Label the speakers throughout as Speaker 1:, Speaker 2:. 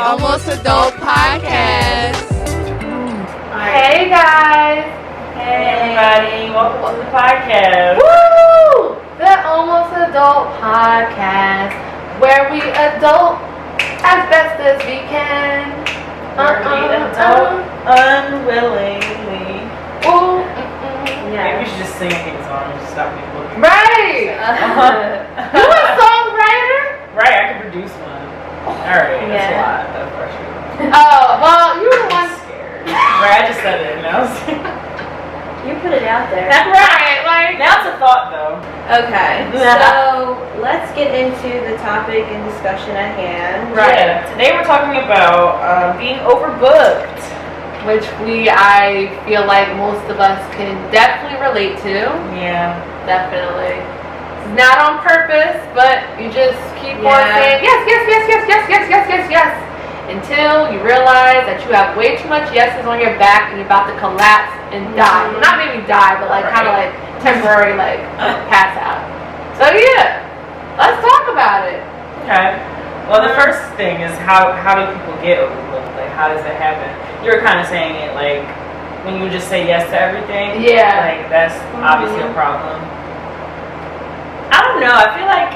Speaker 1: Almost Adult Podcast.
Speaker 2: Hey guys.
Speaker 3: Hey everybody, welcome to the podcast.
Speaker 2: Woo! The Almost Adult Podcast, where we adult as best as we can.
Speaker 3: Unwillingly.
Speaker 2: Ooh.
Speaker 3: Yeah. Maybe we should just sing a song and just stop people.
Speaker 2: Right. You a songwriter?
Speaker 3: Right, I can produce one. Alright, that's a lot of pressure.
Speaker 2: Oh, well, you were the one
Speaker 3: scared. Right, I just said it and I was
Speaker 4: You put it out there.
Speaker 2: right, like
Speaker 3: now it's a thought though.
Speaker 4: Okay, so let's get into the topic and discussion at hand.
Speaker 3: Right. Yeah, today we're talking about being overbooked.
Speaker 2: which I feel like most of us can definitely relate to.
Speaker 3: Yeah. Definitely.
Speaker 2: It's not on purpose, but you just keep on saying yes, until you realize that you have way too much yeses on your back and you're about to collapse and die. Well, not maybe die, but like kind of like temporary like pass out. So yeah, let's talk about it.
Speaker 3: Okay. Well, the first thing is how do people get overbooked? Like, how does it happen? You were kind of saying it like when you just say yes to everything.
Speaker 2: Yeah.
Speaker 3: Like that's obviously a problem. I don't know. I feel like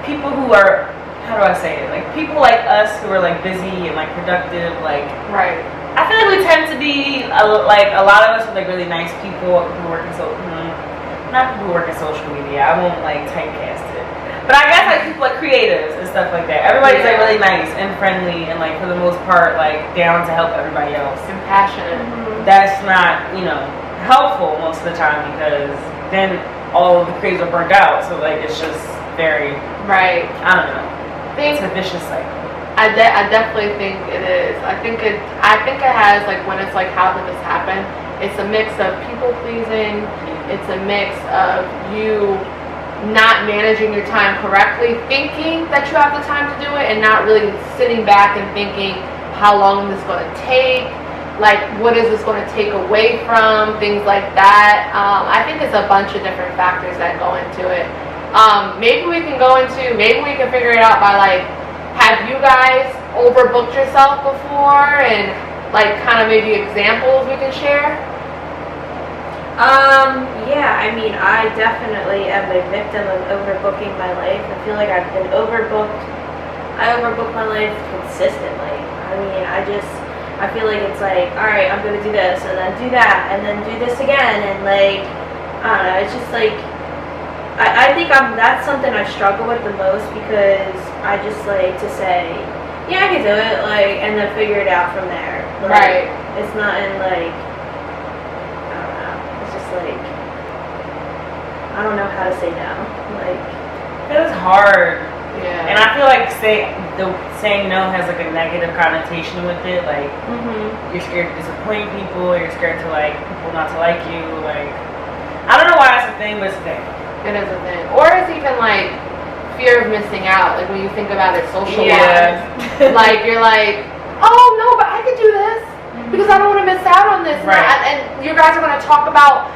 Speaker 3: people who are, how do I say it? Like people like us who are like busy and like productive, like
Speaker 2: Right.
Speaker 3: I feel like we tend to be like a lot of us are like really nice people who work in not people who work in social media. I won't like typecast it, but I guess like people like creatives and stuff like that. Everybody's like really nice and friendly and like for the most part like down to help everybody else.
Speaker 2: And passionate.
Speaker 3: That's not helpful most of the time because then all of the creatives are burnt out. So like it's just very I don't know. It's a vicious cycle.
Speaker 2: I definitely think it is. I think it has like when it's like how did this happen? It's a mix of people pleasing. It's a mix of you not managing your time correctly, thinking that you have the time to do it, and not really sitting back and thinking how long this is going to take. Like, what is this going to take away from? Things like that. I think it's a bunch of different factors that go into it. Maybe we can figure it out by like, have you guys overbooked yourself before? And like kind of maybe examples we can share?
Speaker 4: Yeah, I mean, I definitely am a victim of overbooking my life. I feel like I've been overbooked. I overbook my life consistently. I mean, I feel like it's like, all right, I'm going to do this, and then do that, and then do this again, and like, I don't know, it's just like, I think that's something I struggle with the most because I just like to say, yeah, I can do it, like, and then figure it out from there. Like, it's not in like, I don't know, it's just like, I don't know how to say no. Like,
Speaker 3: it's hard.
Speaker 2: Yeah.
Speaker 3: And I feel like saying no has like a negative connotation with it. Like you're scared to disappoint people. You're scared to like people not to like you. Like I don't know why it's a thing, but it's a thing.
Speaker 2: It is a thing. Or it's even like fear of missing out. Like when you think about it social-wise. Like you're like, oh no, but I could do this because I don't want to miss out on this.
Speaker 3: Right.
Speaker 2: And you guys are going to talk about,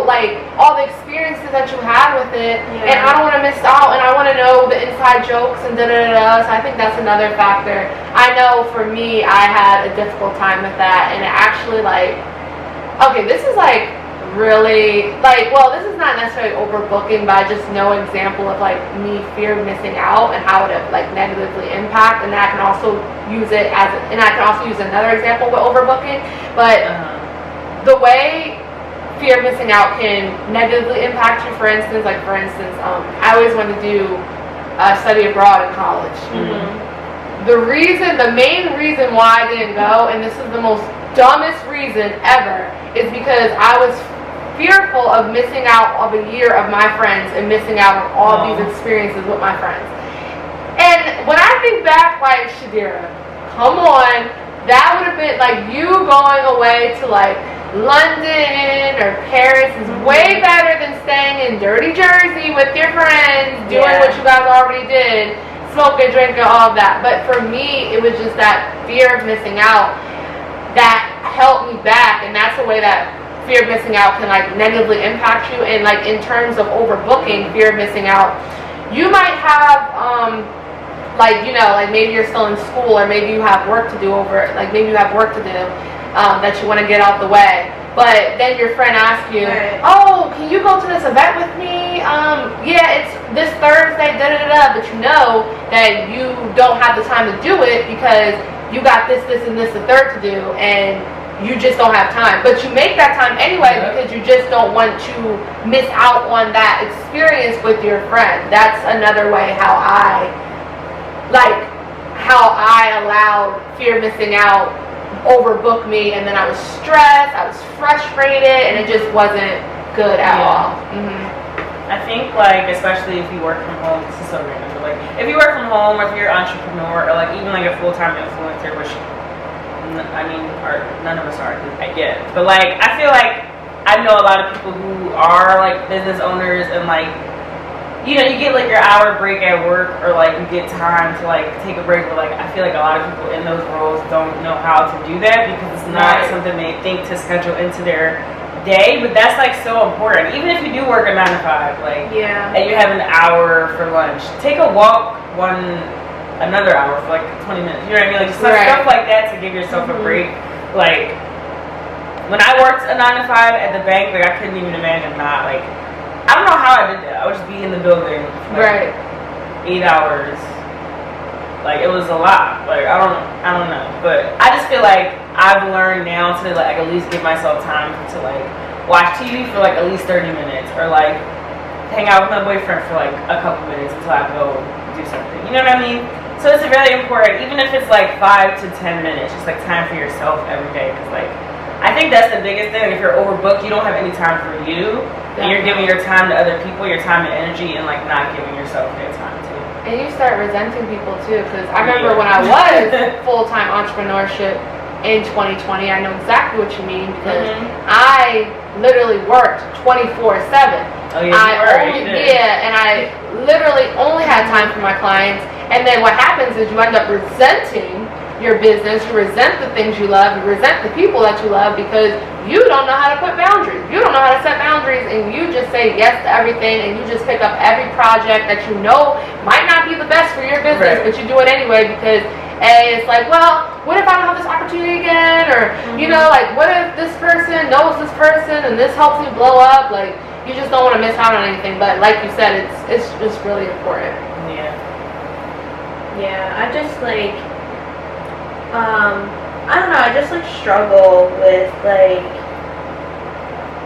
Speaker 2: like all the experiences that you had with it. And I don't want to miss out. And I want to know the inside jokes and da-da-da-da. So I think that's another factor. I know for me, I had a difficult time with that. And it actually like, okay, this is like really like, well, this is not necessarily overbooking, but I just know an example of like me fear of missing out and how it like negatively impact, and I can also use it and I can also use another example with overbooking, but the way fear of missing out can negatively impact you, for instance, I always wanted to do study abroad in college. The main reason why I didn't go, and this is the most dumbest reason ever, is because I was fearful of missing out of a year of my friends and missing out on all these experiences with my friends. And when I think back, like, Shadira, come on, that would have been like you going away to like London or Paris is way better than staying in dirty Jersey with your friends, doing what you guys already did, smoking, drinking, all of that. But for me, it was just that fear of missing out that held me back, and that's the way that fear of missing out can like negatively impact you. And like in terms of overbooking, fear of missing out, you might have like, you know, like maybe you're still in school, or maybe you have work to do that you want to get out the way. But then your friend asks you,
Speaker 4: right.
Speaker 2: oh, can you go to this event with me? Yeah, it's this Thursday, but you know that you don't have the time to do it because you got this, and this, the third to do, and you just don't have time. But you make that time anyway because you just don't want to miss out on that experience with your friend. That's another way how I allowed fear of missing out overbook me, and then I was stressed, I was frustrated, and it just wasn't good at all.
Speaker 3: I think, like, especially if you work from home, this is so random, but like if you work from home, or if you're an entrepreneur, or like even like a full-time influencer, which I mean, none of us are, I get, but like I feel like I know a lot of people who are like business owners, and like, you know, you get like your hour break at work, or like you get time to like take a break, but like I feel like a lot of people in those roles don't know how to do that because it's not something they think to schedule into their day. But that's like so important. Even if you do work a 9 to 5, like, and you have an hour for lunch, take a walk another hour for like 20 minutes. You know what I mean? Like just stuff like that to give yourself a break. Like when I worked a 9 to 5 at the bank, like I couldn't even imagine not like. I don't know how I did that. I would just be in the building for like 8 hours. Like it was a lot. Like I don't know. But I just feel like I've learned now to like at least give myself time to like watch TV for like at least 30 minutes, or like hang out with my boyfriend for like a couple minutes until I go do something. You know what I mean? So it's really important, even if it's like 5 to 10 minutes, just like time for yourself every day. Because like I think that's the biggest thing. If you're overbooked, you don't have any time for you. And you're giving your time to other people, your time and energy, and like not giving yourself your time too.
Speaker 2: And you start resenting people too, because I remember when I was full-time entrepreneurship in 2020, I know exactly what you mean, because I literally worked 24/7.
Speaker 3: Oh yeah,
Speaker 2: and I literally only had time for my clients. And then what happens is you end up resenting your business, you resent the things you love, you resent the people that you love because you don't know how to put boundaries. You don't know how to set boundaries, and you just say yes to everything, and you just pick up every project that you know might not be the best for your business, but you do it anyway because it's like, well, what if I don't have this opportunity again? Or, you know, like, what if this person knows this person and this helps me blow up? Like, you just don't want to miss out on anything. But like you said, it's just really important.
Speaker 4: Yeah, I just like, I don't know, I just like struggle with like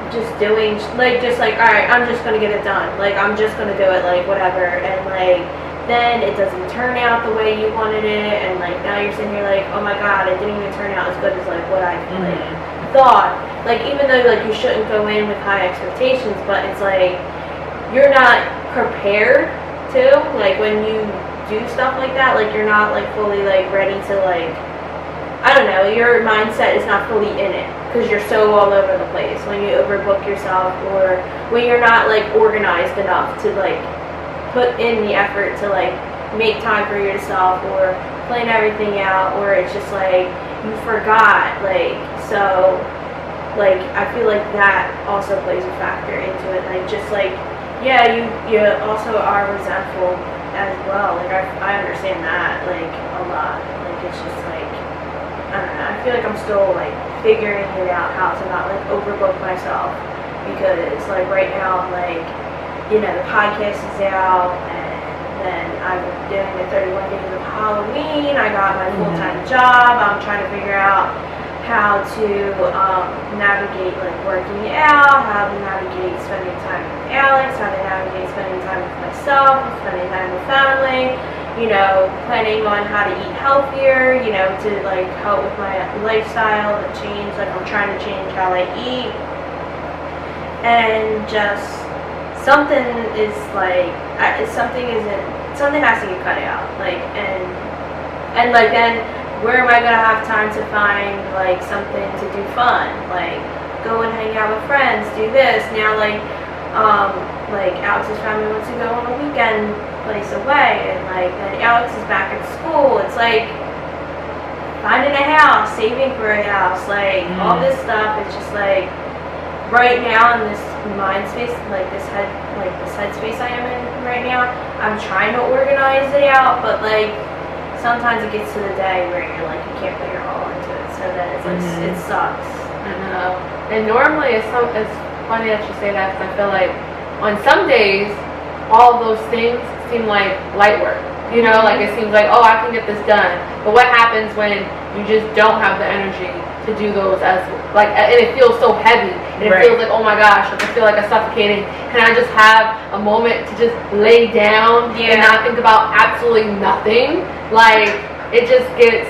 Speaker 4: just doing, like just like, alright, I'm just gonna get it done, like I'm just gonna do it, like whatever, and like then it doesn't turn out the way you wanted it, and like now you're sitting here like, oh my god, it didn't even turn out as good as like what I like thought. Like even though like you shouldn't go in with high expectations, but it's like you're not prepared to, like when you do stuff like that, like you're not like fully like ready to like, I don't know, your mindset is not fully in it because you're so all over the place when you overbook yourself, or when you're not like organized enough to like put in the effort to like make time for yourself or plan everything out, or it's just like you forgot, like, so like I feel like that also plays a factor into it, like just like, yeah, you also are resentful as well, like I understand that like a lot, like it's just like, I don't know, I feel like I'm still like figuring it out how to not like overbook myself, because like right now, like, you know, the podcast is out, and then I'm doing the 31 days of Halloween, I got my full-time job, I'm trying to figure out how to navigate like working out, how to navigate spending time with Alex, how to navigate spending time with myself, spending time with family, you know, planning on how to eat healthier, you know, to like help with my lifestyle and change, like I'm trying to change how I eat, and just something is like, something has to get cut out, like, and like then where am I gonna have time to find like something to do fun, like go and hang out with friends, do this now, like Alex's family wants to go on a weekend place away, and like then Alex is back at school, it's like finding a house, saving for a house, like all this stuff is just like right now in this mind space, like this headspace I am in right now, I'm trying to organize it out, but like sometimes it gets to the day where you're like you can't put your all into it, so then it's like it sucks.
Speaker 2: I know. And normally it's funny that you say that, because I feel like on some days all of those things seem like light work. You know, like it seems like, oh, I can get this done. But what happens when you just don't have the energy to do those, as like, and it feels so heavy, and it feels like, oh my gosh, like I feel like I'm suffocating. Can I just have a moment to just lay down and not think about absolutely nothing? Like, it just gets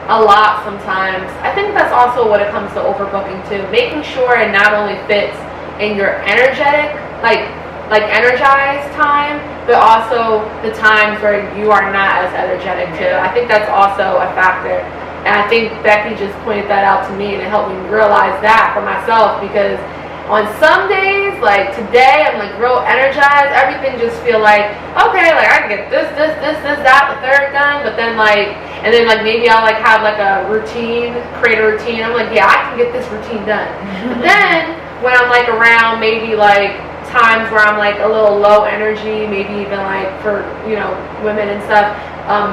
Speaker 2: a lot sometimes. I think that's also what it comes to overbooking too. Making sure it not only fits in your energetic, like energized time, but also the times where you are not as energetic too. I think that's also a factor. And I think Becky just pointed that out to me, and it helped me realize that for myself, because on some days, like today, I'm like real energized. Everything just feel like, okay, like I can get this, that, the third done. But then and then maybe I'll like have like a routine, create a routine. I'm like, yeah, I can get this routine done. But then when I'm like around maybe like times where I'm like a little low energy, maybe even like for, you know, women and stuff,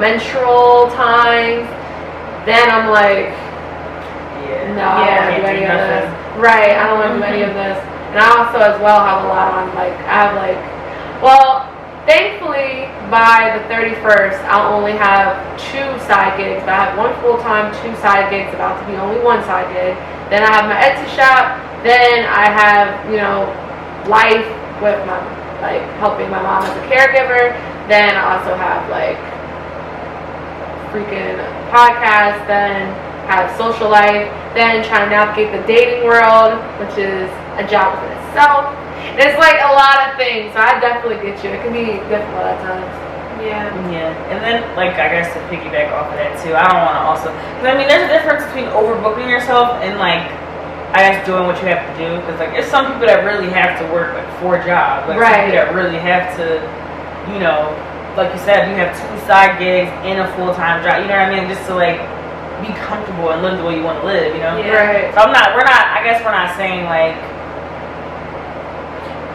Speaker 2: menstrual times, then I'm like, no, I don't want to do any of this. Right, I don't want to do any of this. And I also as well have a lot on, like, I have like, well, thankfully by the 31st, I'll only have 2 side gigs. But I have 1 full-time, 2 side gigs, about to be only 1 side gig. Then I have my Etsy shop. Then I have, you know, life with my, like, helping my mom as a caregiver. Then I also have like freaking podcast, then have social life, then trying to navigate the dating world, which is a job within itself. And it's like a lot of things, so I definitely get you. It can be difficult at times.
Speaker 3: Yeah, and then like I guess to piggyback off of that too, I don't want to also, because I mean there's a difference between overbooking yourself and like I guess doing what you have to do, because like there's some people that really have to work like 4 jobs, like some people that really have to, you know, like you said, you have 2 side gigs and a full-time job, you know what I mean, just to like be comfortable and live the way you want to live, you know?
Speaker 2: Yeah.
Speaker 3: So I guess we're not saying like,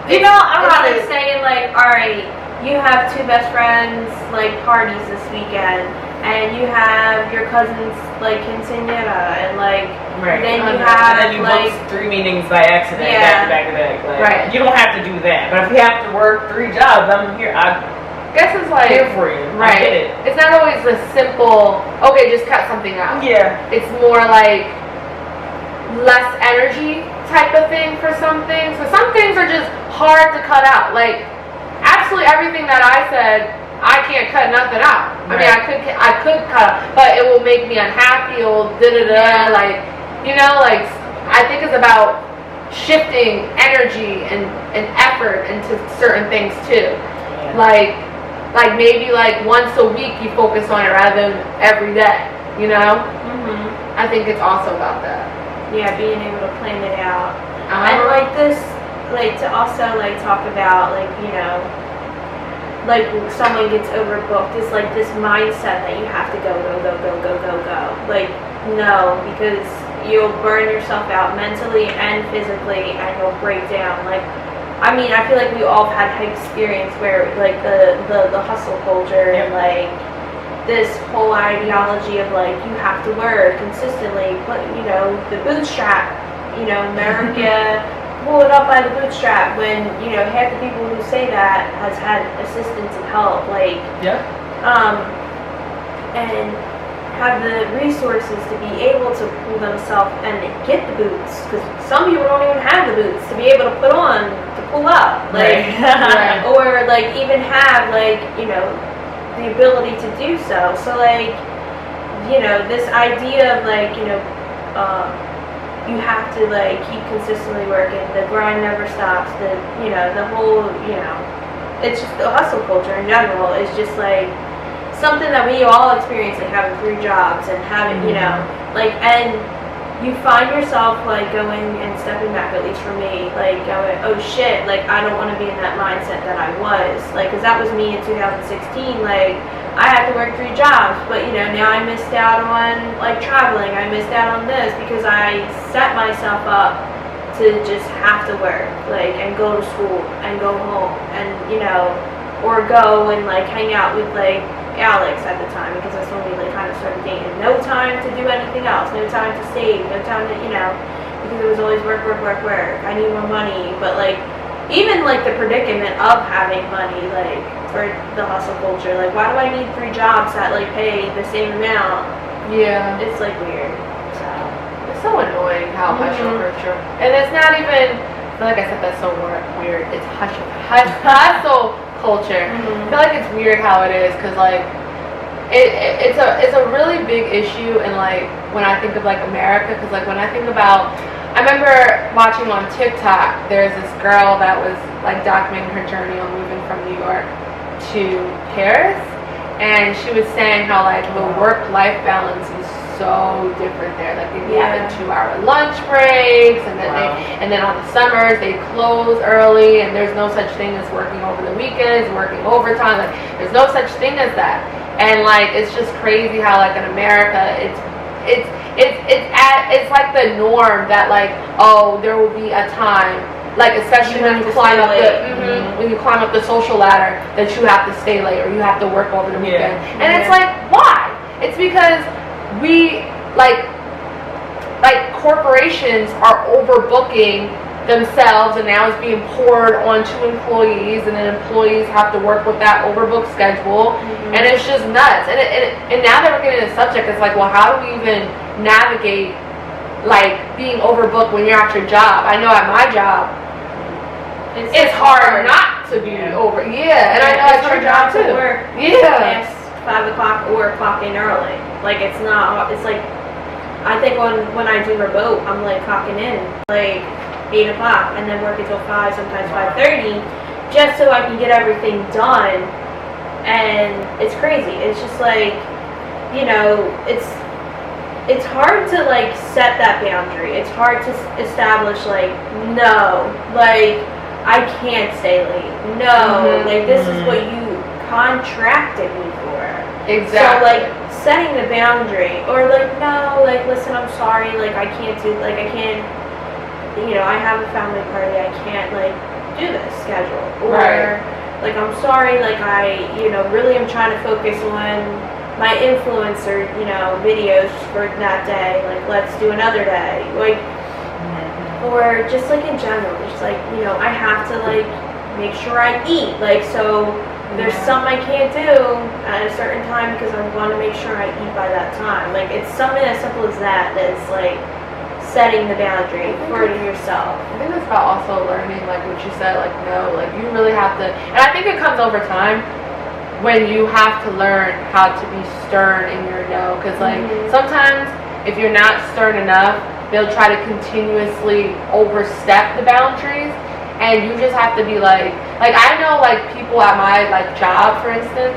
Speaker 3: you know, I'm not
Speaker 4: saying like, alright, you have 2 best friends like parties this weekend, and you have your cousin's like quinceañera, and like then you have
Speaker 3: and then you
Speaker 4: like
Speaker 3: book 3 meetings by accident back to back. Like, you don't have to do that, but if you have to work 3 jobs, I'm here. I
Speaker 2: guess it's like
Speaker 3: here for you. I get it.
Speaker 2: It's not always a simple, okay, just cut something out.
Speaker 3: Yeah.
Speaker 2: It's more like less energy type of thing for some things. So some things are just hard to cut out. Like absolutely everything that I said, I can't cut nothing out. I mean, I could cut, but it will make me unhappy. It will like, you know, like I think it's about shifting energy and effort into certain things too. Yeah. Like maybe like once a week you focus on it rather than every day, you know? I think it's also about that.
Speaker 4: Yeah, being able to plan it out. And like this, like to also like talk about like, you know, like someone gets overbooked is like this mindset that you have to go. Like, no, because you'll burn yourself out mentally and physically, and you'll break down. Like, I mean, I feel like we all have had experience where like the hustle culture and like this whole ideology of like you have to work consistently, but you know, the bootstrap, you know, America pull it up by the bootstrap, when you know half the people who say that has had assistance and help, like and have the resources to be able to pull themselves and get the boots, because some people don't even have the boots to be able to put on to pull up, like or like even have like, you know, the ability to do so. So like, you know, this idea of like, you know, you have to like keep consistently working, the grind never stops, the, you know, the whole, you know, it's just the hustle culture in general is just like something that we all experience, like having 3 jobs and having, you know, like, and you find yourself like going and stepping back, at least for me, like going, oh shit, like I don't want to be in that mindset that I was, like, because that was me in 2016, like I had to work 3 jobs, but you know, now I missed out on like traveling, I missed out on this because I set myself up to just have to work, like, and go to school and go home and, you know, or go and like hang out with like Alex at the time, because that's when we like kind of started dating. No time to do anything else, no time to save, no time to, you know, because it was always work, work, work, work. I need more money, but like even like the predicament of having money, like for the hustle culture, like why do I need 3 jobs that like pay the same amount?
Speaker 2: Yeah.
Speaker 4: It's like weird. So
Speaker 2: It's so annoying how hustle culture, and it's not even. I feel like I said that's so weird. It's hustle culture. I feel like it's weird how it is, because like it's a really big issue. And like when I think of like America, because like when I think about, I remember watching on TikTok, there's this girl that was like documenting her journey on moving from New York to Paris, and she was saying how like the work-life balance is so different there. Like they be having 2-hour lunch breaks, and then and then on the summers they close early, and there's no such thing as working over the weekends, working overtime. Like there's no such thing as that. And like it's just crazy how like in America it's like the norm that like, oh, there will be a time, like especially when you climb up when you climb up the social ladder, that you have to stay late or you have to work over the weekend. And it's like, why? It's because we like corporations are overbooking themselves, and now it's being poured onto employees, and then employees have to work with that overbooked schedule, and it's just nuts. And now that we're getting to the subject, it's like, well, how do we even navigate like being overbooked when you're at your job? I know at my job it's hard not to be over. And I know at your job too.
Speaker 4: Past 5 o'clock or clock in early. Like it's not. It's like I think when I do remote, I'm like clocking in like 8 o'clock and then work until 5, sometimes 5:30, just so I can get everything done. And it's crazy. It's just like, you know, it's hard to like set that boundary. It's hard to establish like, no, like I can't stay late. No, like this is what you contracted me for.
Speaker 2: Exactly.
Speaker 4: So like setting the boundary, or like, no, like listen, I'm sorry, like I can't do, like I can't, you know, I have a family party, I can't like do this schedule, or like I'm sorry, like I, you know, really am trying to focus on my influencer, you know, videos for that day, like let's do another day, like, or just like in general, just like, you know, I have to like make sure I eat, like, so there's some I can't do at a certain time because I want to make sure I eat by that time. Like it's something as simple as that that's like setting the boundary for yourself.
Speaker 2: I think it's about also learning, like what you said, like no, like you really have to, and I think it comes over time when you have to learn how to be stern in your no, because like sometimes if you're not stern enough, they'll try to continuously overstep the boundaries. And you just have to be like I know like people at my like job, for instance,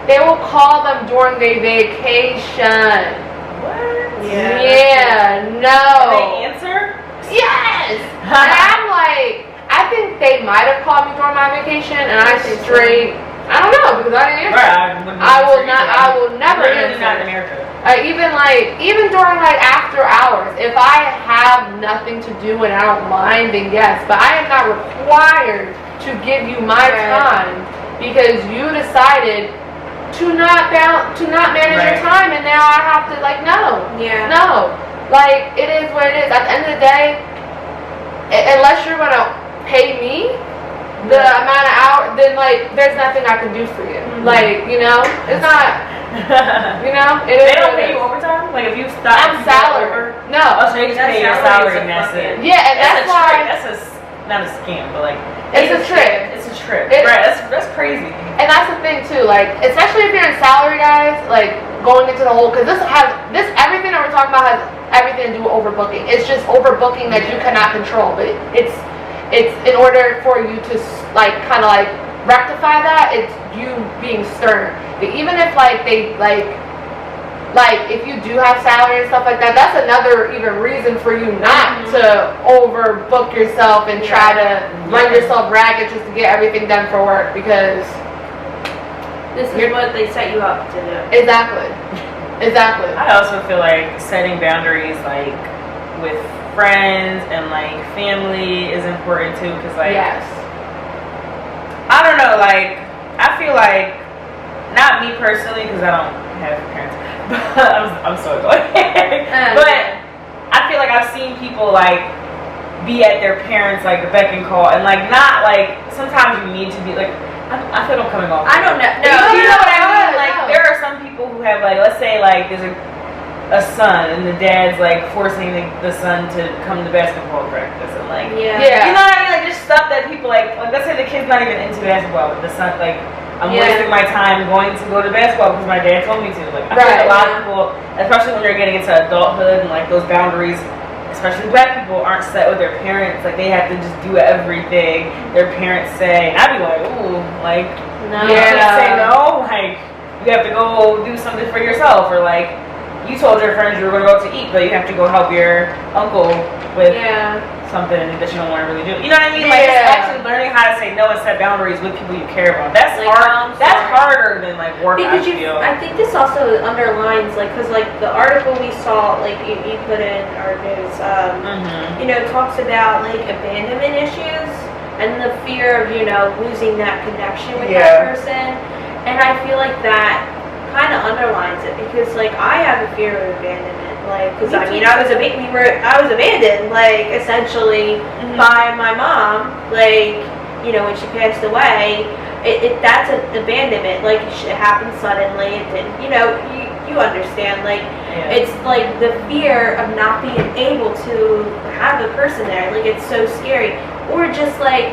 Speaker 2: they will call them during their vacation.
Speaker 3: What?
Speaker 2: Yeah, no.
Speaker 3: They answer?
Speaker 2: Yes. And I'm like, I think they might have called me during my vacation, and I don't know, because I didn't answer.
Speaker 3: Right,
Speaker 2: I will never answer.
Speaker 3: Not in America.
Speaker 2: Even during like after hours, if I have nothing to do and I don't mind, then yes. But I am not required to give you my time because you decided to not manage your time, and now I have to like no. Like it is what it is. At the end of the day, unless you're gonna pay me the amount of hours, then like there's nothing I can do for you. Like, you know, it's not. You know,
Speaker 3: they don't pay you overtime. Like if you stop,
Speaker 2: I'm salary. No,
Speaker 3: so they just pay your salary and that's it.
Speaker 2: Yeah, and that's why
Speaker 3: that's not a scam, but like
Speaker 2: it's a trick.
Speaker 3: It's a trick. Right? That's crazy.
Speaker 2: And that's the thing too. Like especially if you're in salary, guys. Like going into the whole, because everything that we're talking about has everything to do with overbooking. It's just overbooking that you cannot control, but it's in order for you to like kind of like rectify that, it's you being stern. But even if like they like if you do have salary and stuff like that, that's another even reason for you not to overbook yourself and try to run yourself ragged just to get everything done for work, because
Speaker 4: this is what they set you up to do.
Speaker 2: Exactly.
Speaker 3: I also feel like setting boundaries like with friends and like family is important too, because like
Speaker 2: Yes.
Speaker 3: I don't know, like I feel like, not me personally because I don't have parents, but I'm so annoyed. But I feel like I've seen people like be at their parents like beck and call, and like not like sometimes you need to be like, I feel I'm coming off.
Speaker 4: I don't know.
Speaker 3: No, you know what I mean? Like there are some people who have like, let's say like there's a son and the dad's like forcing the son to come to basketball practice, and like
Speaker 2: Yeah.
Speaker 3: you know what I mean? Like there's stuff that people like let's say the kid's not even into basketball, but the son like, I'm wasting my time going to go to basketball because my dad told me to. Like I feel like a lot of people, especially when they're getting into adulthood and like those boundaries, especially black people, aren't set with their parents. Like they have to just do everything their parents say. And I'd be like, ooh, like you can't say no. Like you have to go do something for yourself, or like you told your friends you were going to go to eat, but you have to go help your uncle with something that you don't want to really do. You know what I mean? Like it's actually learning how to say no and set boundaries with people you care about. That's like, hard. That's harder than like work.
Speaker 4: Because I think this also underlines like, because like the article we saw, like you put in our news, you know, talks about like abandonment issues and the fear of, you know, losing that connection with that person, and I feel like that kind of underlines it, because like I have a fear of abandonment, like because I mean I was abandoned like essentially by my mom, like you know when she passed away. That's an abandonment, like it happened suddenly. It didn't, you know, you understand, like it's like the fear of not being able to have the person there, like it's so scary. Or just like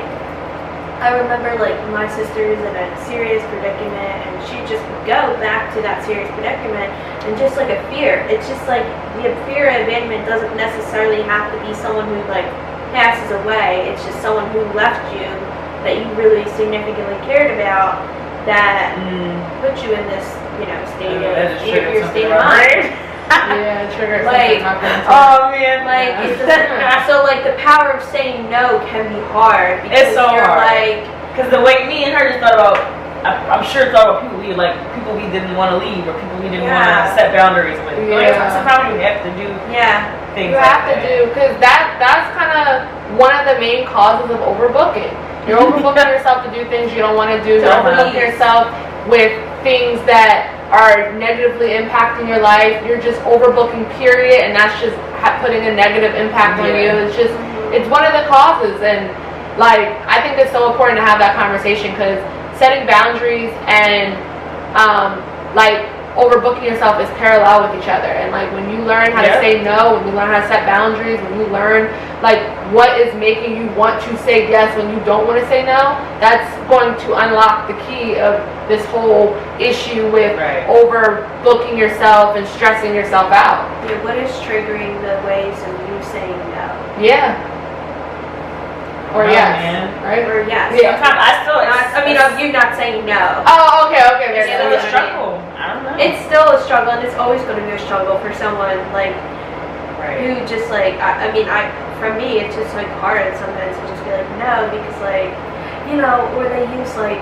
Speaker 4: I remember like my sister's in a serious predicament, and she just would go back to that serious predicament, and just like a fear. It's just like the fear of abandonment doesn't necessarily have to be someone who like passes away. It's just someone who left you that you really significantly cared about that put you in this, you know, state of your state of mind.
Speaker 2: Yeah, trigger
Speaker 4: like,
Speaker 3: oh man,
Speaker 4: like it's just, so like the power of saying no can be hard, because
Speaker 3: it's so
Speaker 4: you're
Speaker 3: hard.
Speaker 4: Like,
Speaker 3: because the way me and her just thought about, I'm sure thought about people we didn't want to leave, or people we didn't want to set boundaries with. Like, sometimes you have to do things.
Speaker 2: You have to do, because that's kind of one of the main causes of overbooking. You're overbooking yourself to do things you don't want to do. You're overbooking yourself with things that are negatively impacting your life. You're just overbooking, period, and that's just putting a negative impact on you. It's just, it's one of the causes, and like I think it's so important to have that conversation, because setting boundaries and like overbooking yourself is parallel with each other. And like when you learn how to say no, when you learn how to set boundaries, when you learn like what is making you want to say yes when you don't want to say no, that's going to unlock the key of this whole issue with overbooking yourself and stressing yourself out.
Speaker 4: Yeah, what is triggering the ways of you saying no?
Speaker 2: Yeah. Or yes, right?
Speaker 4: Or yes.
Speaker 2: Yeah.
Speaker 4: Sometimes I mean, of you not saying no.
Speaker 2: Oh, okay.
Speaker 3: It's still a struggle. I don't know.
Speaker 4: It's still a struggle, and it's always going to be a struggle for someone like who just like I mean, for me, it's just like hard sometimes to just be like no, because like, you know, or they use like,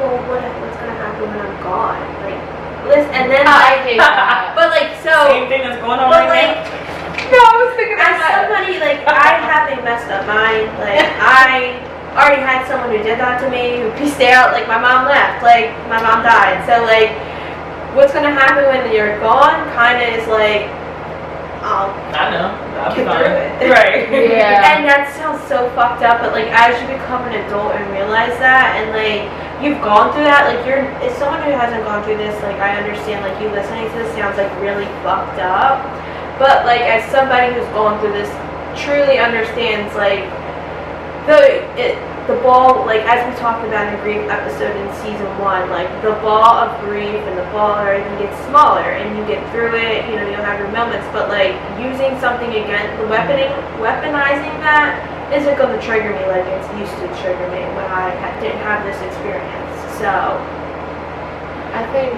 Speaker 4: well, what's gonna happen when I'm gone? Like, listen, and then
Speaker 2: I hate that.
Speaker 4: but like so.
Speaker 3: Same thing that's going on
Speaker 4: but
Speaker 3: right
Speaker 4: like,
Speaker 3: now.
Speaker 2: No, I was thinking
Speaker 4: as somebody, like, I have a messed up mind. Like, I already had someone who did that to me, who pieced out. Like, my mom left. Like, my mom died. So, like, what's going to happen when you're gone kind of is, like, I'll get through it.
Speaker 3: Right.
Speaker 2: Yeah.
Speaker 4: And that sounds so fucked up, but, like, as you become an adult and realize that, and, like, you've gone through that, like, as someone who hasn't gone through this, like, I understand, like, you listening to this sounds, like, really fucked up. But, like, as somebody who's gone through this truly understands, like, the ball, like, as we talked about in a grief episode in season 1, like, the ball of grief and the ball of everything gets smaller, and you get through it, you know, you'll have your moments, but, like, using something again, weaponizing that isn't going to trigger me like it's used to trigger me when I didn't have this experience. So,
Speaker 2: I think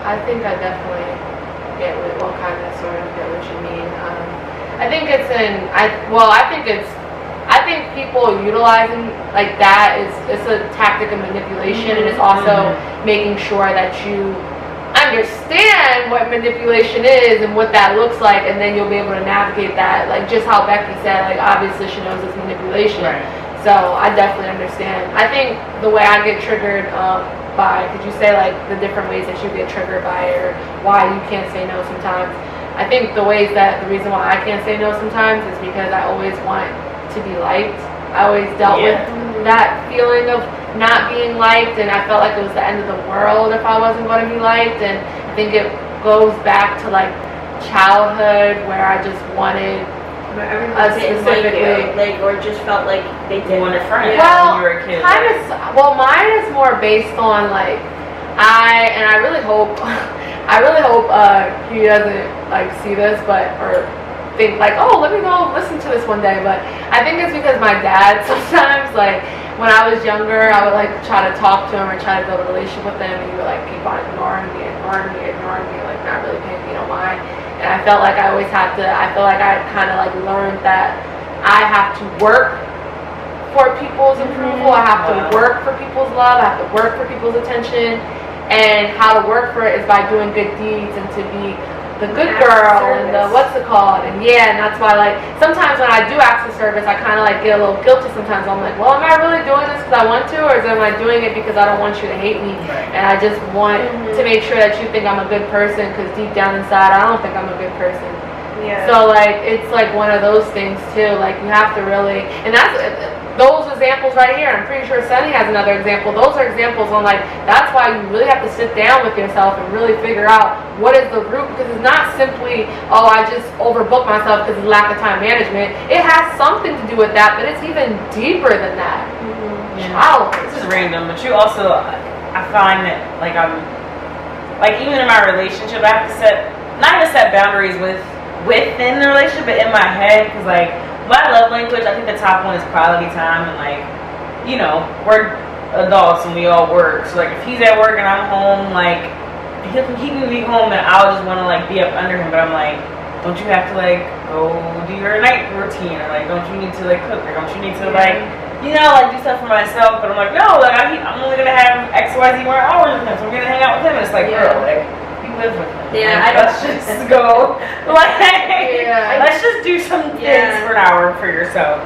Speaker 2: I definitely get what kind of sort of get what you mean. I think people utilizing like that it's a tactic of manipulation, and it's also making sure that you understand what manipulation is and what that looks like, and then you'll be able to navigate that. Like just how Becky said, like obviously she knows it's manipulation.
Speaker 3: Right.
Speaker 2: So I definitely understand. I think the way I get triggered by, could you say like the different ways that you get triggered by it, or why you can't say no sometimes? I think the reason why I can't say no sometimes is because I always want to be liked. I always dealt with that feeling of not being liked, and I felt like it was the end of the world if I wasn't going to be liked. And I think it goes back to like childhood, where I just wanted
Speaker 4: specifically, like, or just felt like they didn't.
Speaker 3: Want a friend
Speaker 2: well,
Speaker 3: when you were a kid.
Speaker 2: Kind of. Well, mine is more based on like I really hope he doesn't like see this, or think like, oh, let me go listen to this one day. But I think it's because my dad sometimes, like when I was younger, I would like try to talk to him or try to build a relationship with him, and he would like keep on ignoring me, like not really paying me no mind. And I felt like I always had to. I feel like I kind of like learned that I have to work for people's approval. I have to work for people's love. I have to work for people's attention. And how to work for it is by doing good deeds and to be the good girl and the what's it called. And yeah, and that's why like sometimes when I do acts of service, I kind of like get a little guilty sometimes. I'm like, well, am I really doing this because I want to, or am I doing it because I don't want you to hate me? And I just want to make sure that you think I'm a good person, because deep down inside I don't think I'm a good person.
Speaker 4: Yeah.
Speaker 2: So like it's like one of those things too. Like you have to really, and that's those examples right here. I'm pretty sure Sunny has another example. Those are examples on like that's why you really have to sit down with yourself and really figure out what is the root, because it's not simply, oh, I just overbook myself because of lack of time management. It has something to do with that, but it's even deeper than that.
Speaker 3: Yeah. This is random, but you also, I find that like I'm like even in my relationship, I have to not even set boundaries within the relationship, but in my head, because like my love language, I think the top one is quality time, and like, you know, we're adults and we all work, so like if he's at work and I'm home, like he can be home and I'll just want to like be up under him, but I'm like, don't you have to like go do your night routine, or like don't you need to like cook, or don't you need to like, you know, like do stuff for myself? But I'm like, no, like I'm only gonna have XYZ more hours with him, so I'm gonna hang out with him. And it's like, girl, like live with him.
Speaker 4: Yeah,
Speaker 3: like, let's just go. Like, let's just do some things for an hour for yourself.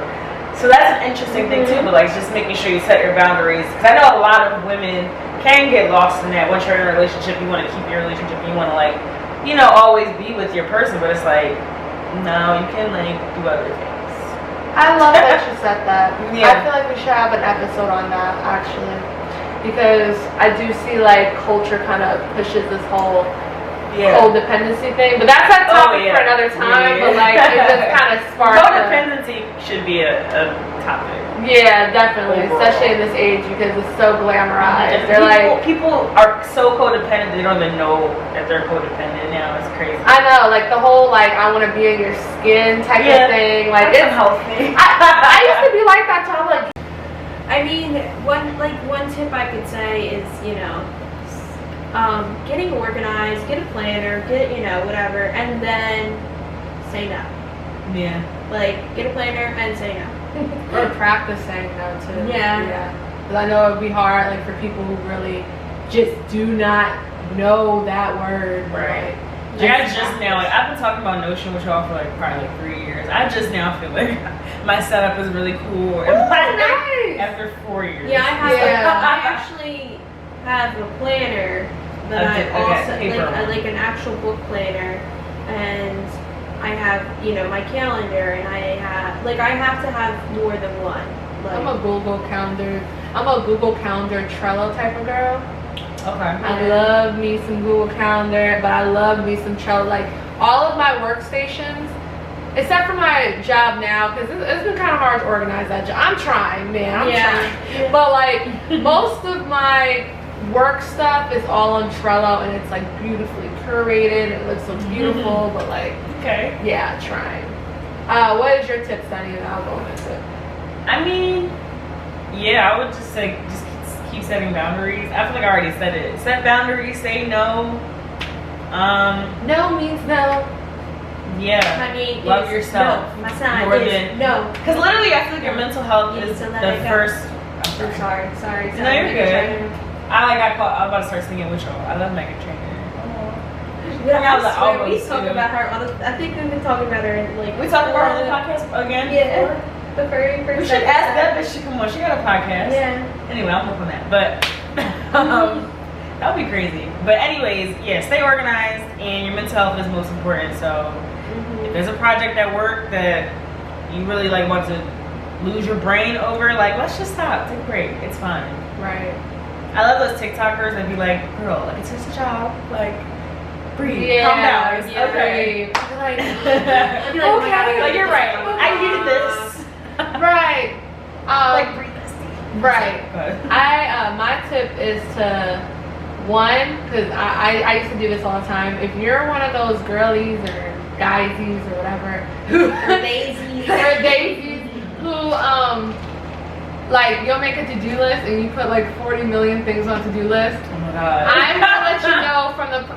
Speaker 3: So that's an interesting thing too. But like, just making sure you set your boundaries, because I know a lot of women can get lost in that. Once you're in a relationship, you want to keep your relationship. You want to like, you know, always be with your person. But it's like, no, you can like do other things.
Speaker 2: I love that you said that.
Speaker 3: Yeah.
Speaker 2: I feel like we should have an episode on that actually, because I do see like culture kind of pushes this whole codependency thing, but that's a topic for another time. But like it just kind of sparks.
Speaker 3: Codependency should be a topic.
Speaker 2: Yeah, definitely, especially in this age, because it's so glamorized. They're
Speaker 3: people are so codependent, they don't even know that they're codependent now. It's crazy.
Speaker 2: I know, like the whole like I want to be in your skin type of thing. Like
Speaker 3: it's
Speaker 2: it's
Speaker 3: healthy.
Speaker 2: I used to be like that too. I'm like,
Speaker 4: I mean, one tip I could say is, you know, getting organized, get a planner, get, you know, whatever, and then say no.
Speaker 3: Yeah.
Speaker 4: Like, get a planner and say no.
Speaker 2: or practice saying no too.
Speaker 4: Yeah.
Speaker 2: Because I know it would be hard, like for people who really just do not know that word.
Speaker 3: Right. Like, I just now, like, I've been talking about Notion with y'all for like probably like 3 years. I just now feel like my setup is really cool.
Speaker 2: Oh, nice.
Speaker 3: After 4 years.
Speaker 4: Yeah, I have. I actually have a planner that I also like an actual book planner, and I have, you know, my calendar, and I have to have more than one. Like,
Speaker 2: I'm a Google Calendar Trello type of girl.
Speaker 3: Okay.
Speaker 2: I love me some Google Calendar, but I love me some Trello. Like all of my workstations, except for my job now, because it's been kind of hard to organize that job. I'm trying, man. I'm trying. But like most of my work stuff is all on Trello, and it's like beautifully curated. It looks so beautiful, but like, yeah, trying. What is your tip, Sunny? And I'll go into it.
Speaker 3: I mean, yeah, I would just say just keep setting boundaries. I feel like I already said it. Set boundaries. Say no.
Speaker 2: No means no.
Speaker 3: Yeah.
Speaker 4: Honey,
Speaker 3: love yourself.
Speaker 4: No. My sign
Speaker 3: more
Speaker 4: is
Speaker 3: than
Speaker 4: no.
Speaker 3: Because literally, I feel like your mental health is the first.
Speaker 4: I'm sorry.
Speaker 3: No, you're good. I'm about to start singing with y'all. I love Megan Trainor. Yeah,
Speaker 4: I swear, we
Speaker 3: almost
Speaker 4: talk
Speaker 3: too.
Speaker 4: about her. I think we've been talking about her in like.
Speaker 3: We talked about her on the podcast again.
Speaker 4: Yeah. The very first.
Speaker 3: We should ask that bitch to come on. She got a podcast.
Speaker 4: Yeah.
Speaker 3: Anyway, I'm working on that, but that would be crazy. But anyways, yeah, stay organized, and your mental health is most important. So if there's a project at work that you really like want to lose your brain over, like, let's just stop, take a break. It's fine.
Speaker 2: Right.
Speaker 3: I love those TikTokers that be like, girl, like, it's just a job. Like, breathe,
Speaker 2: Yeah,
Speaker 3: calm down. It's
Speaker 2: yeah,
Speaker 3: okay.
Speaker 2: Like,
Speaker 4: I'd be like, oh my God, I gotta
Speaker 3: Like,
Speaker 4: get
Speaker 3: you're
Speaker 4: this
Speaker 3: right.
Speaker 4: done.
Speaker 3: I needed this.
Speaker 2: right.
Speaker 3: Like, breathe this deep.
Speaker 2: Right.
Speaker 3: But-
Speaker 2: My tip is to because I used to do this all the time. If you're one of those girlies or guysies or whatever
Speaker 4: Or daisies.
Speaker 2: or daisies who like you'll make a to-do list and you put like 40 million things on to-do list.
Speaker 3: Oh my God.
Speaker 2: I'm gonna let you know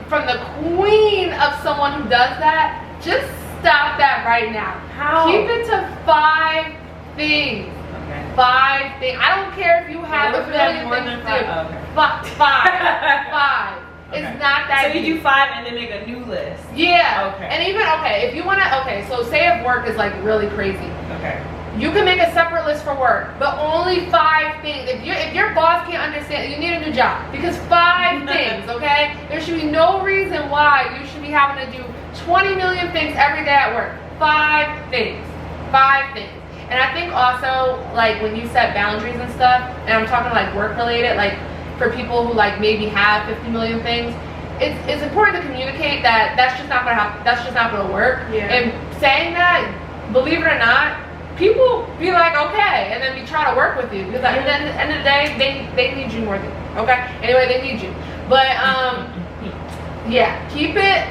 Speaker 2: from the queen of someone who does that. Just stop that right now.
Speaker 3: How?
Speaker 2: Keep it to 5 things.
Speaker 3: Okay.
Speaker 2: 5 things. I don't care if you have
Speaker 3: What
Speaker 2: a
Speaker 3: if we have
Speaker 2: million
Speaker 3: more
Speaker 2: things
Speaker 3: than
Speaker 2: to
Speaker 3: 5?
Speaker 2: do.
Speaker 3: Oh, okay.
Speaker 2: 5.
Speaker 3: Okay.
Speaker 2: It's not that
Speaker 3: So you
Speaker 2: deep.
Speaker 3: do 5 and then make a new list.
Speaker 2: Yeah.
Speaker 3: Okay.
Speaker 2: And even if you wanna so say if work is like really crazy.
Speaker 3: Okay.
Speaker 2: You can make a separate list for work, but only 5 things. If your boss can't understand, you need a new job because 5 things, okay? There should be no reason why you should be having to do 20 million things every day at work. 5 things. 5 things. And I think also like when you set boundaries and stuff, and I'm talking like work related, like for people who like maybe have 50 million things, it's important to communicate that that's just not gonna happen. That's just not gonna work.
Speaker 4: Yeah.
Speaker 2: And saying that, believe it or not, people be like, okay, and then we try to work with you because at the end of the day, they need you more than you. Okay. Anyway, they need you. But yeah, keep it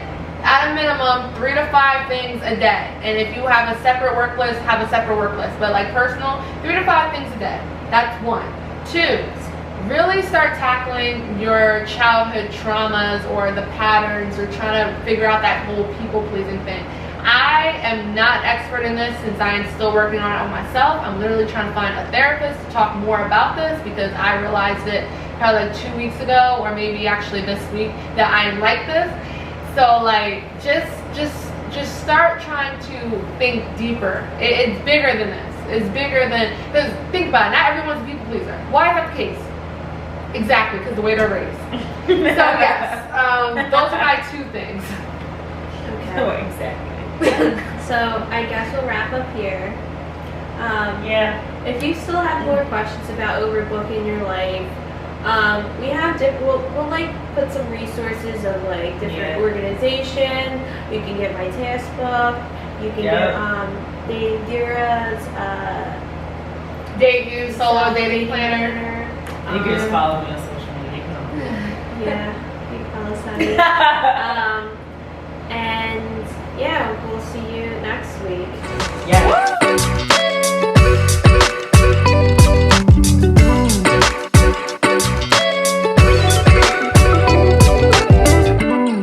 Speaker 2: at a minimum 3 to 5 things a day. And if you have a separate work list, have a separate work list. But like personal, 3 to 5 things a day. That's 1. 2. Really start tackling your childhood traumas or the patterns or trying to figure out that whole people-pleasing thing. I am not expert in this since I am still working on it on myself. I'm literally trying to find a therapist to talk more about this because I realized it probably like 2 weeks ago or maybe actually this week that I am like this. So like just start trying to think deeper. It's bigger than this. It's bigger than, because think about it, not everyone's a people pleaser. Why is that the case? Exactly, because the way they're raised. So yes, those are my 2 things.
Speaker 4: Okay.
Speaker 3: Oh, exactly.
Speaker 4: So I guess we'll wrap up here.
Speaker 3: Yeah.
Speaker 4: If you still have more questions about overbooking your life, we have we'll like put some resources of like different organization. You can get my task book. You can get Dira's
Speaker 2: Date you solo dating planner.
Speaker 3: You can just follow me on social media.
Speaker 4: Yeah, you can follow Sunny. And yeah, we'll see you next week.
Speaker 3: Yeah.